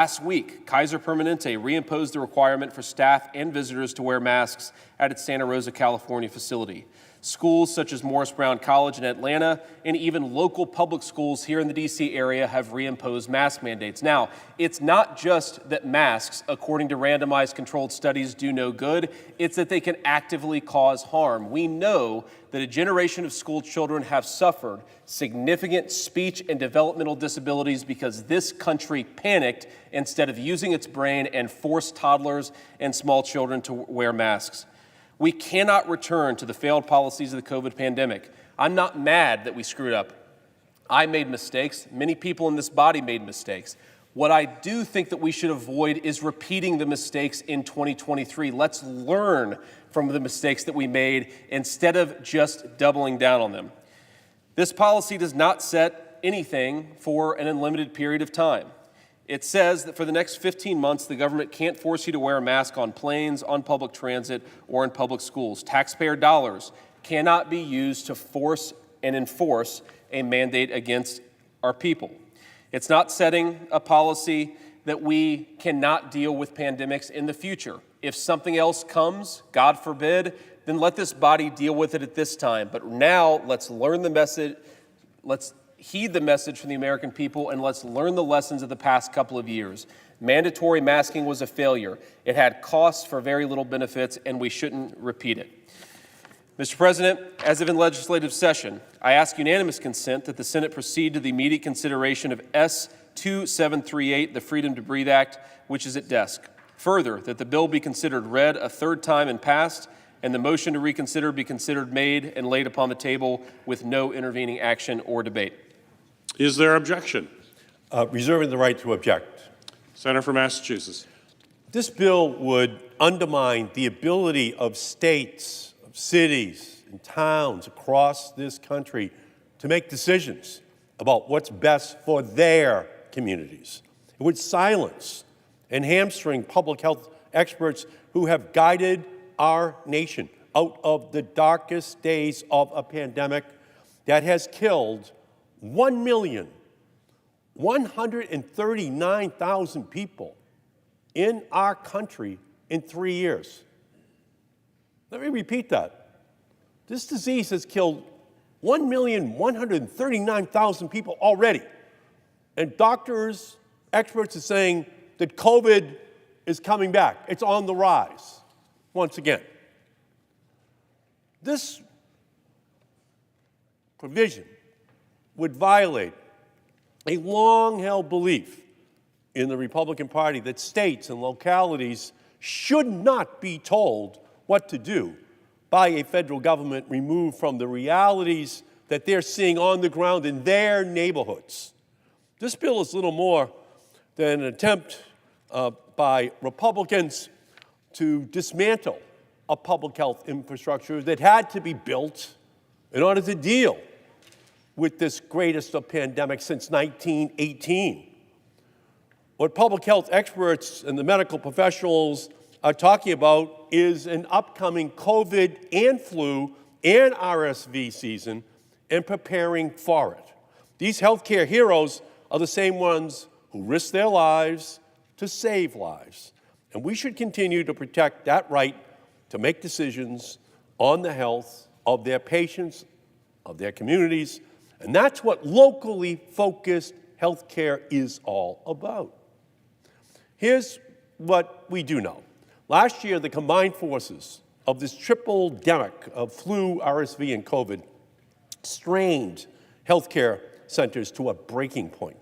Last week, Kaiser Permanente reimposed the requirement for staff and visitors to wear masks at its Santa Rosa, California facility. Schools such as Morris Brown College in Atlanta and even local public schools here in the D.C. area have reimposed mask mandates. Now, it's not just that masks, according to randomized controlled studies, do no good. It's that they can actively cause harm. We know that a generation of school children have suffered significant speech and developmental disabilities because this country panicked instead of using its brain and forced toddlers and small children to wear masks. We cannot return to the failed policies of the COVID pandemic. I'm not mad that we screwed up. I made mistakes. Many people in this body made mistakes. What I do think that we should avoid is repeating the mistakes in 2023. Let's learn from the mistakes that we made instead of just doubling down on them. This policy does not set anything for an unlimited period of time. It says that for the next 15 months, the government can't force you to wear a mask on planes, on public transit, or in public schools. Taxpayer dollars cannot be used to force and enforce a mandate against our people. It's not setting a policy that we cannot deal with pandemics in the future. If something else comes, God forbid, then let this body deal with it at this time. But now let's learn the message, let's heed the message from the American people, and let's learn the lessons of the past couple of years. Mandatory masking was a failure. It had costs for very little benefits, and we shouldn't repeat it. Mr. President, as of in legislative session, I ask unanimous consent that the Senate proceed to the immediate consideration of S-2738, the Freedom to Breathe Act, which is at desk. Further, that the bill be considered read a third time and passed, and the motion to reconsider be considered made and laid upon the table with no intervening action or debate. Is there objection? Reserving the right to object. Senator from Massachusetts. This bill would undermine the ability of states, of cities, and towns across this country to make decisions about what's best for their communities. It would silence and hamstring public health experts who have guided our nation out of the darkest days of a pandemic that has killed 1,139,000 people in our country in 3 years. Let me repeat that. This disease has killed 1,139,000 people already. And doctors, experts are saying that COVID is coming back. It's on the rise once again. This provision would violate a long-held belief in the Republican Party that states and localities should not be told what to do by a federal government removed from the realities that they're seeing on the ground in their neighborhoods. This bill is little more than an attempt by Republicans to dismantle a public health infrastructure that had to be built in order to deal with this greatest of pandemics since 1918. What public health experts and the medical professionals are talking about is an upcoming COVID and flu and RSV season and preparing for it. These healthcare heroes are the same ones who risk their lives to save lives. And we should continue to protect that right to make decisions on the health of their patients, of their communities. And that's what locally focused healthcare is all about. Here's what we do know. Last year, the combined forces of this triple-demic of flu, RSV, and COVID strained healthcare centers to a breaking point.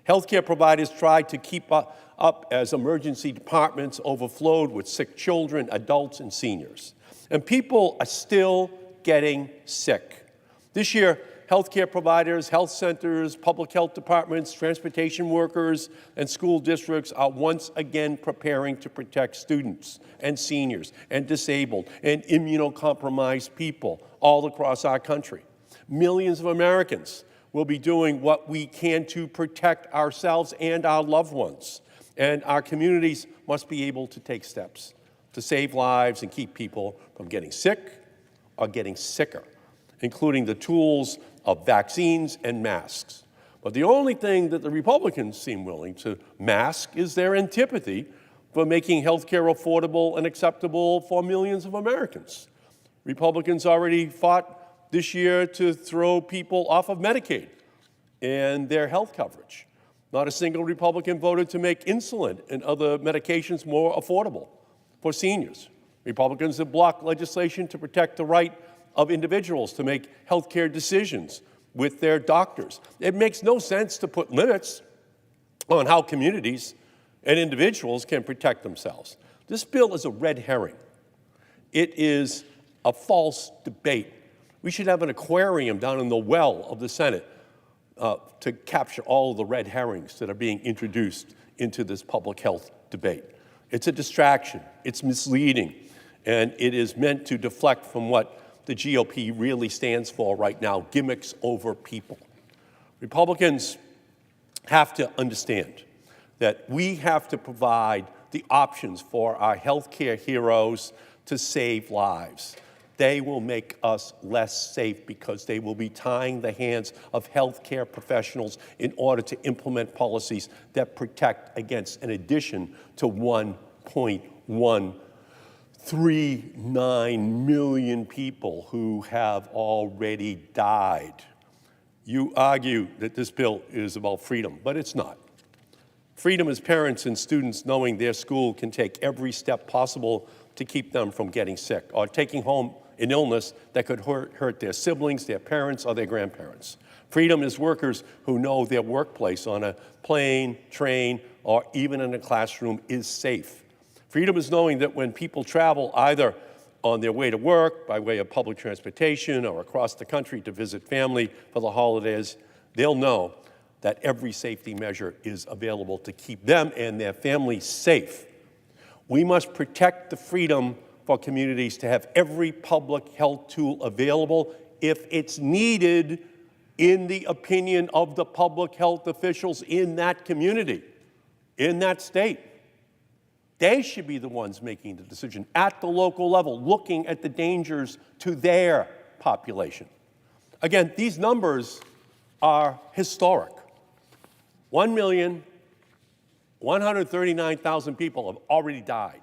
Healthcare providers tried to keep up as emergency departments overflowed with sick children, adults, and seniors. And people are still getting sick. This year, healthcare providers, health centers, public health departments, transportation workers, and school districts are once again preparing to protect students and seniors and disabled and immunocompromised people all across our country. Millions of Americans will be doing what we can to protect ourselves and our loved ones. And our communities must be able to take steps to save lives and keep people from getting sick or getting sicker, including the tools of vaccines and masks. But the only thing that the Republicans seem willing to mask is their antipathy for making health care affordable and acceptable for millions of Americans. Republicans already fought this year to throw people off of Medicaid and their health coverage. Not a single Republican voted to make insulin and other medications more affordable for seniors. Republicans have blocked legislation to protect the right of individuals to make health care decisions with their doctors. It makes no sense to put limits on how communities and individuals can protect themselves. This bill is a red herring. It is a false debate. We should have an aquarium down in the well of the Senate to capture all of the red herrings that are being introduced into this public health debate. It's a distraction, it's misleading, and it is meant to deflect from what the GOP really stands for right now, gimmicks over people. Republicans have to understand that we have to provide the options for our healthcare heroes to save lives. They will make us less safe because they will be tying the hands of healthcare professionals in order to implement policies that protect against an addition to 1.139 million people who have already died. You argue that this bill is about freedom, but it's not. Freedom is parents and students knowing their school can take every step possible to keep them from getting sick or taking home an illness that could hurt their siblings, their parents, or their grandparents. Freedom is workers who know their workplace on a plane, train, or even in a classroom is safe. Freedom is knowing that when people travel either on their way to work, by way of public transportation, or across the country to visit family for the holidays, they'll know that every safety measure is available to keep them and their families safe. We must protect the freedom for communities to have every public health tool available if it's needed in the opinion of the public health officials in that community, in that state. They should be the ones making the decision at the local level, looking at the dangers to their population. Again, these numbers are historic. 1,139,000 people have already died,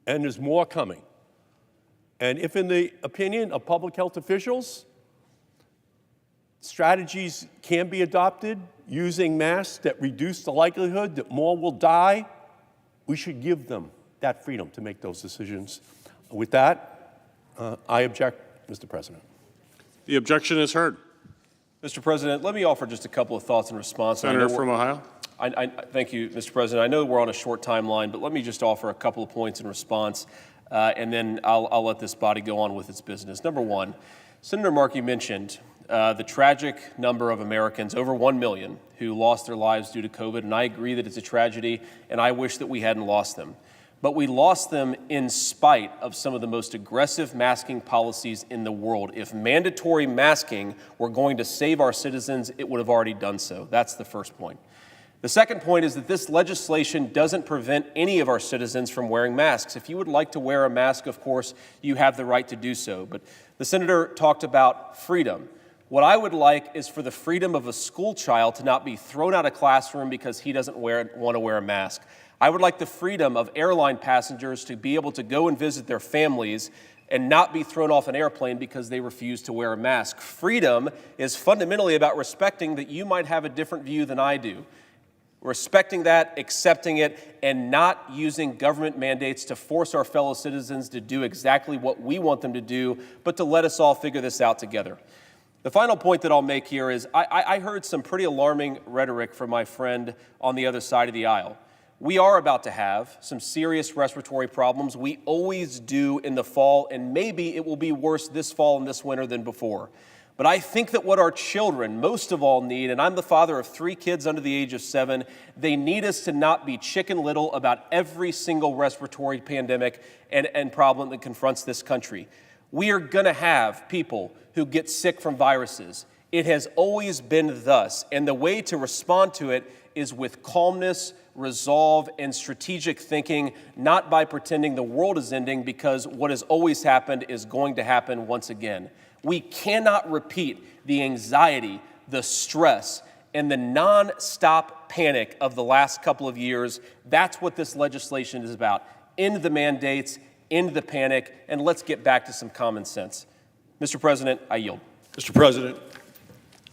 and there's more coming. And if, in the opinion of public health officials, strategies can be adopted using masks that reduce the likelihood that more will die, we should give them that freedom to make those decisions. With that, I object, Mr. President. The objection is heard. Mr. President, let me offer just a couple of thoughts in response. Senator from Ohio. Thank you, Mr. President. I know we're on a short timeline, but let me just offer a couple of points in response, and then I'll let this body go on with its business. Number one, Senator Markey mentioned the tragic number of Americans, over 1 million, who lost their lives due to COVID, and I agree that it's a tragedy, and I wish that we hadn't lost them. But we lost them in spite of some of the most aggressive masking policies in the world. If mandatory masking were going to save our citizens, it would have already done so. That's the first point. The second point is that this legislation doesn't prevent any of our citizens from wearing masks. If you would like to wear a mask, of course, you have the right to do so. But the senator talked about freedom. What I would like is for the freedom of a school child to not be thrown out of classroom because he doesn't want to wear a mask. I would like the freedom of airline passengers to be able to go and visit their families and not be thrown off an airplane because they refuse to wear a mask. Freedom is fundamentally about respecting that you might have a different view than I do. Respecting that, accepting it, and not using government mandates to force our fellow citizens to do exactly what we want them to do, but to let us all figure this out together. The final point that I'll make here is I heard some pretty alarming rhetoric from my friend on the other side of the aisle. We are about to have some serious respiratory problems. We always do in the fall, and maybe it will be worse this fall and this winter than before. But I think that what our children most of all need, and I'm the father of 3 kids under the age of 7, they need us to not be chicken little about every single respiratory pandemic and problem that confronts this country. We are going to have people who get sick from viruses. It has always been thus, and the way to respond to it is with calmness, resolve, and strategic thinking, not by pretending the world is ending, because what has always happened is going to happen once again. We cannot repeat the anxiety, the stress, and the non-stop panic of the last couple of years. That's what this legislation is about. End the mandates, end the panic, and let's get back to some common sense. Mr. President, I yield. Mr. President.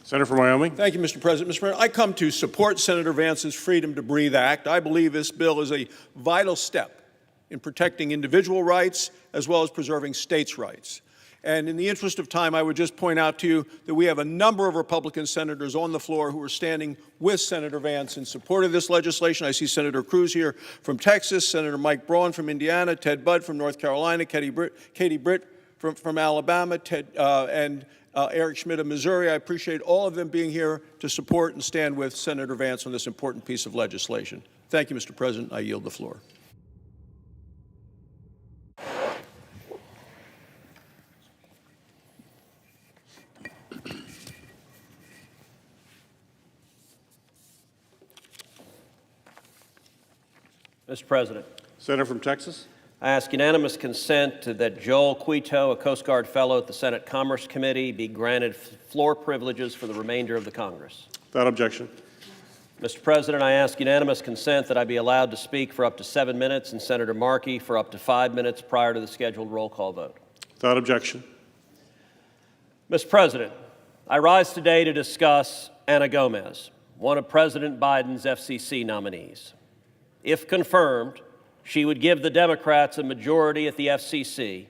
Senator from Wyoming. Thank you, Mr. President. Mr. President, I come to support Senator Vance's Freedom to Breathe Act. I believe this bill is a vital step in protecting individual rights as well as preserving states' rights. And in the interest of time, I would just point out to you that we have a number of Republican senators on the floor who are standing with Senator Vance in support of this legislation. I see Senator Cruz here from Texas, Senator Mike Braun from Indiana, Ted Budd from North Carolina, Katie Britt from Alabama, and Eric Schmidt of Missouri. I appreciate all of them being here to support and stand with Senator Vance on this important piece of legislation. Thank you, Mr. President. I yield the floor. Mr. President, Senator from Texas. I ask unanimous consent that Joel Quito, a Coast Guard fellow at the Senate Commerce Committee, be granted floor privileges for the remainder of the Congress. Without objection. Mr. President, I ask unanimous consent that I be allowed to speak for up to 7 minutes and Senator Markey for up to 5 minutes prior to the scheduled roll call vote. Without objection. Mr. President, I rise today to discuss Ana Gomez, one of President Biden's FCC nominees. If confirmed, she would give the Democrats a majority at the FCC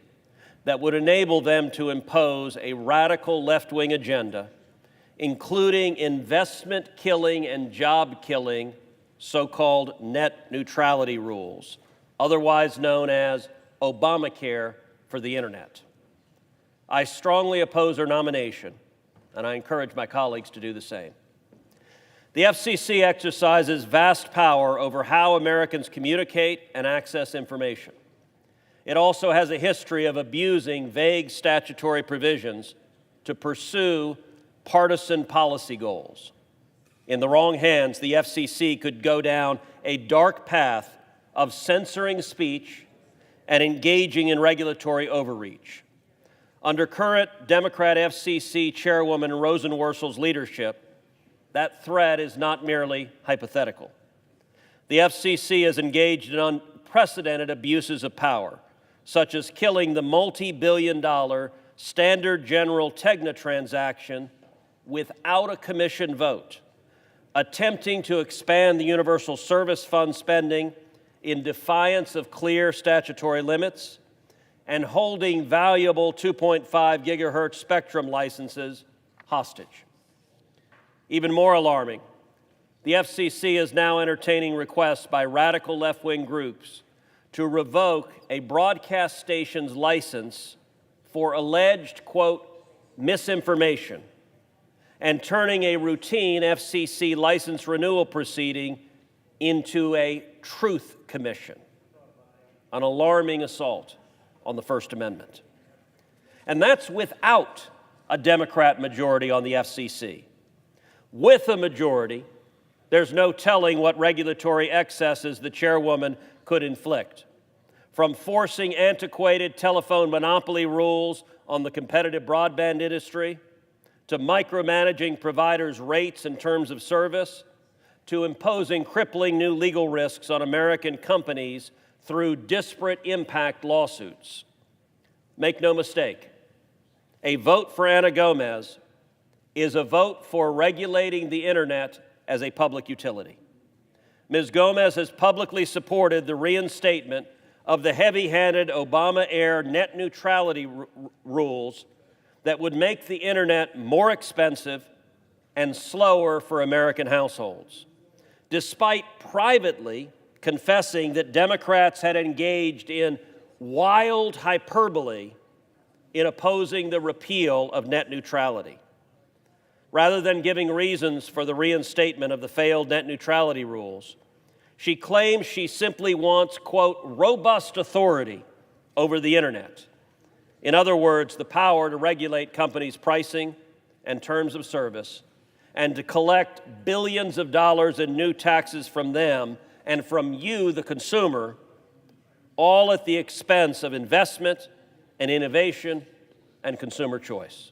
that would enable them to impose a radical left-wing agenda, including investment-killing and job-killing so-called net neutrality rules, otherwise known as Obamacare for the Internet. I strongly oppose her nomination, and I encourage my colleagues to do the same. The FCC exercises vast power over how Americans communicate and access information. It also has a history of abusing vague statutory provisions to pursue partisan policy goals. In the wrong hands, the FCC could go down a dark path of censoring speech and engaging in regulatory overreach. Under current Democrat FCC Chairwoman Rosenworcel's leadership, that threat is not merely hypothetical. The FCC has engaged in unprecedented abuses of power, such as killing the multi-billion-dollar Standard General Tegna transaction without a commission vote, attempting to expand the Universal Service Fund spending in defiance of clear statutory limits, and holding valuable 2.5 gigahertz spectrum licenses hostage. Even more alarming, the FCC is now entertaining requests by radical left-wing groups to revoke a broadcast station's license for alleged, quote, misinformation, and turning a routine FCC license renewal proceeding into a truth commission, an alarming assault on the First Amendment. And that's without a Democrat majority on the FCC. With a majority, there's no telling what regulatory excesses the chairwoman could inflict, from forcing antiquated telephone monopoly rules on the competitive broadband industry, to micromanaging providers' rates and terms of service, to imposing crippling new legal risks on American companies through disparate impact lawsuits. Make no mistake, a vote for Ana Gomez is a vote for regulating the internet as a public utility. Ms. Gomez has publicly supported the reinstatement of the heavy-handed Obama-era net neutrality rules that would make the internet more expensive and slower for American households, despite privately confessing that Democrats had engaged in wild hyperbole in opposing the repeal of net neutrality. Rather than giving reasons for the reinstatement of the failed net neutrality rules, she claims she simply wants, quote, robust authority over the internet. In other words, the power to regulate companies' pricing and terms of service, and to collect billions of dollars in new taxes from them and from you, the consumer, all at the expense of investment and innovation and consumer choice.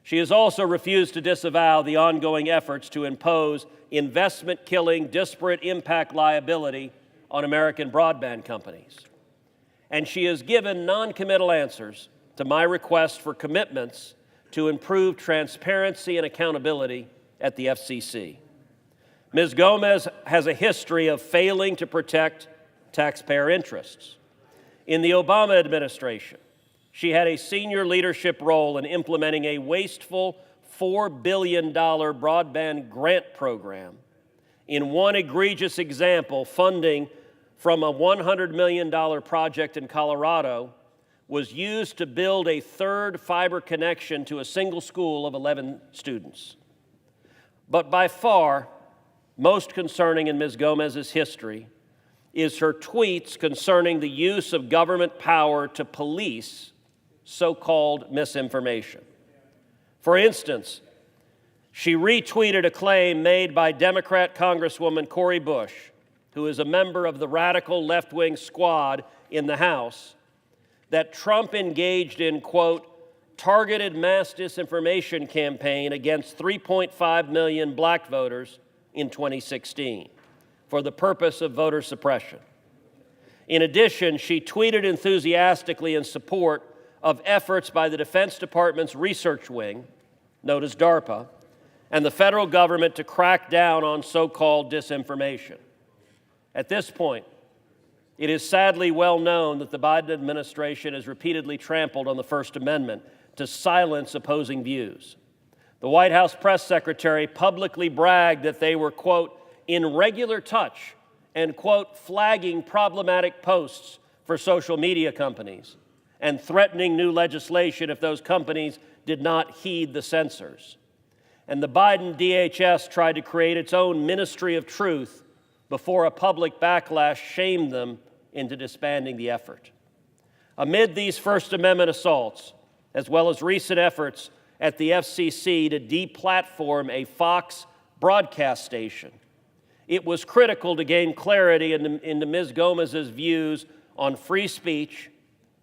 She has also refused to disavow the ongoing efforts to impose investment-killing disparate impact liability on American broadband companies. And she has given non-committal answers to my request for commitments to improve transparency and accountability at the FCC. Ms. Gomez has a history of failing to protect taxpayer interests. In the Obama administration, she had a senior leadership role in implementing a wasteful $4 billion broadband grant program. In one egregious example, funding from a $100 million project in Colorado was used to build a third fiber connection to a single school of 11 students. But by far, most concerning in Ms. Gomez's history is her tweets concerning the use of government power to police so-called misinformation. For instance, she retweeted a claim made by Democrat Congresswoman Cori Bush, who is a member of the radical left-wing squad in the House, that Trump engaged in, quote, targeted mass disinformation campaign against 3.5 million black voters in 2016 for the purpose of voter suppression. In addition, she tweeted enthusiastically in support of efforts by the Defense Department's research wing, known as DARPA, and the federal government to crack down on so-called disinformation. At this point, it is sadly well known that the Biden administration has repeatedly trampled on the First Amendment to silence opposing views. The White House press secretary publicly bragged that they were, quote, in regular touch and, quote, flagging problematic posts for social media companies and threatening new legislation if those companies did not heed the censors. And the Biden DHS tried to create its own Ministry of Truth before a public backlash shamed them into disbanding the effort. Amid these First Amendment assaults, as well as recent efforts at the FCC to deplatform a Fox broadcast station, it was critical to gain clarity into Ms. Gomez's views on free speech,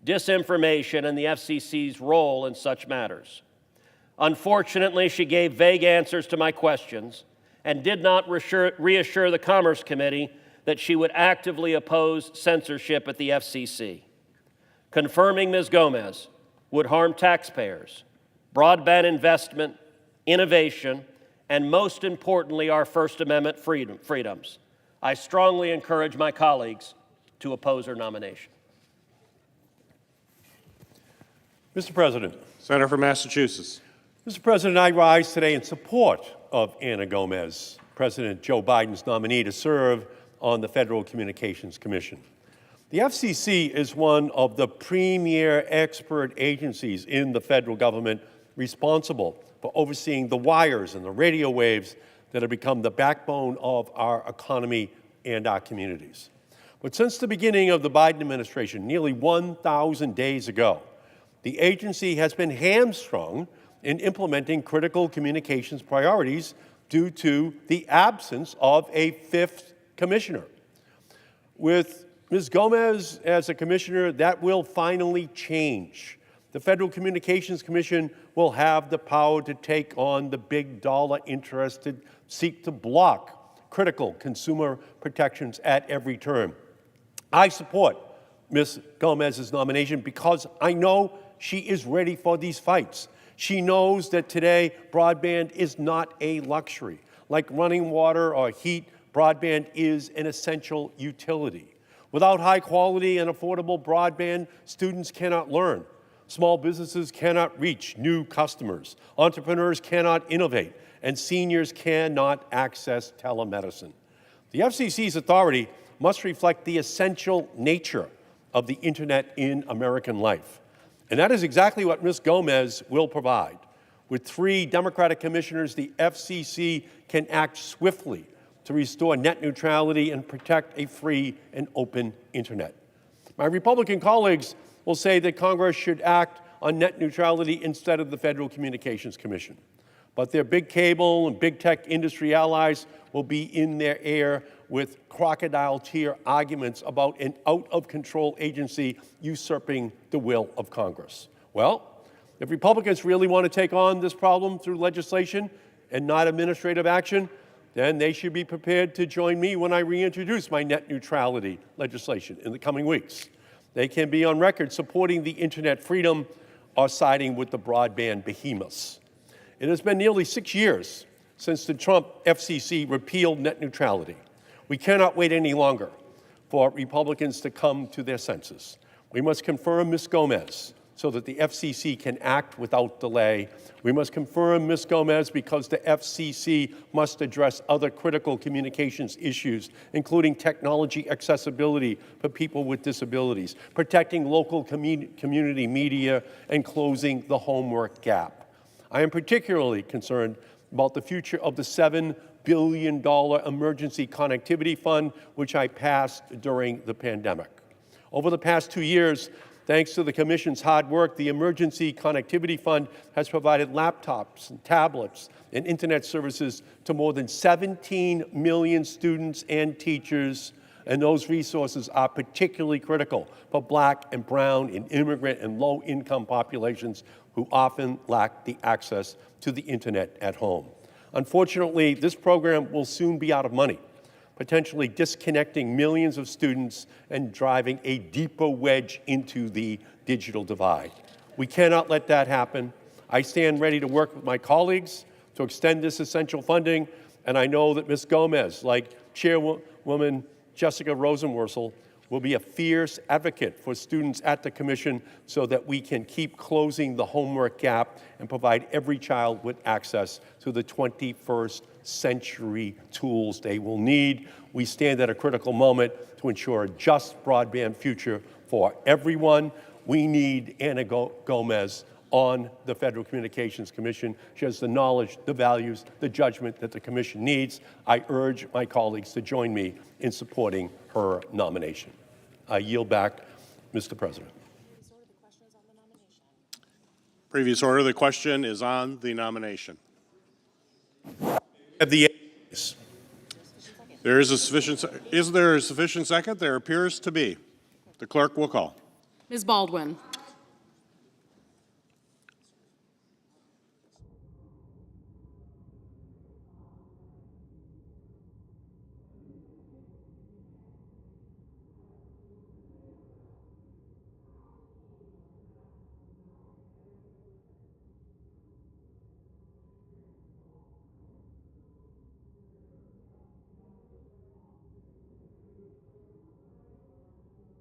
disinformation, and the FCC's role in such matters. Unfortunately, she gave vague answers to my questions and did not reassure the Commerce Committee that she would actively oppose censorship at the FCC. Confirming Ms. Gomez would harm taxpayers, broadband investment, innovation, and most importantly, our First Amendment freedoms. I strongly encourage my colleagues to oppose her nomination. Mr. President. Senator from Massachusetts. Mr. President, I rise today in support of Ana Gomez, President Joe Biden's nominee to serve on the Federal Communications Commission. The FCC is one of the premier expert agencies in the federal government responsible for overseeing the wires and the radio waves that have become the backbone of our economy and our communities. But since the beginning of the Biden administration, nearly 1,000 days ago, the agency has been hamstrung in implementing critical communications priorities due to the absence of a fifth commissioner. With Ms. Gomez as a commissioner, that will finally change. The Federal Communications Commission will have the power to take on the big dollar interests to seek to block critical consumer protections at every turn. I support Ms. Gomez's nomination because I know she is ready for these fights. She knows that today broadband is not a luxury. Like running water or heat, broadband is an essential utility. Without high quality and affordable broadband, students cannot learn. Small businesses cannot reach new customers. Entrepreneurs cannot innovate, and seniors cannot access telemedicine. The FCC's authority must reflect the essential nature of the internet in American life. And that is exactly what Ms. Gomez will provide. With 3 Democratic commissioners, the FCC can act swiftly to restore net neutrality and protect a free and open internet. My Republican colleagues will say that Congress should act on net neutrality instead of the Federal Communications Commission. But their big cable and big tech industry allies will be in their ear with crocodile tear arguments about an out-of-control agency usurping the will of Congress. Well, If Republicans really want to take on this problem through legislation and not administrative action, then they should be prepared to join me when I reintroduce my net neutrality legislation in the coming weeks. They can be on record supporting the internet freedom or siding with the broadband behemoths. It has been nearly 6 years since the Trump FCC repealed net neutrality. We cannot wait any longer for Republicans to come to their senses. We must confirm Ms. Gomez so that the FCC can act without delay. We must confirm Ms. Gomez because the FCC must address other critical communications issues, including technology accessibility for people with disabilities, protecting local community media, and closing the homework gap. I am particularly concerned about the future of the $7 billion emergency connectivity fund, which I passed during the pandemic. Over the past 2 years, thanks to the Commission's hard work, the Emergency Connectivity Fund has provided laptops and tablets and internet services to more than 17 million students and teachers, and those resources are particularly critical for Black and brown and immigrant and low-income populations who often lack the access to the internet at home. Unfortunately, this program will soon be out of money, potentially disconnecting millions of students and driving a deeper wedge into the digital divide. We cannot let that happen. I stand ready to work with my colleagues to extend this essential funding, and I know that Ms. Gomez, like Chairwoman Jessica Rosenworcel, will be a fierce advocate for students at the Commission so that we can keep closing the homework gap and provide every child with access to the 21st century tools they will need. We stand at a critical moment to ensure a just broadband future for everyone. We need Anna Gomez on the Federal Communications Commission. She has the knowledge, the values, the judgment that the Commission needs. I urge my colleagues to join me in supporting her nomination. I yield back, Mr. President. Previous order, the question is on the nomination. Of the ayes. Is there a sufficient second? There appears to be. The clerk will call. Ms. Baldwin.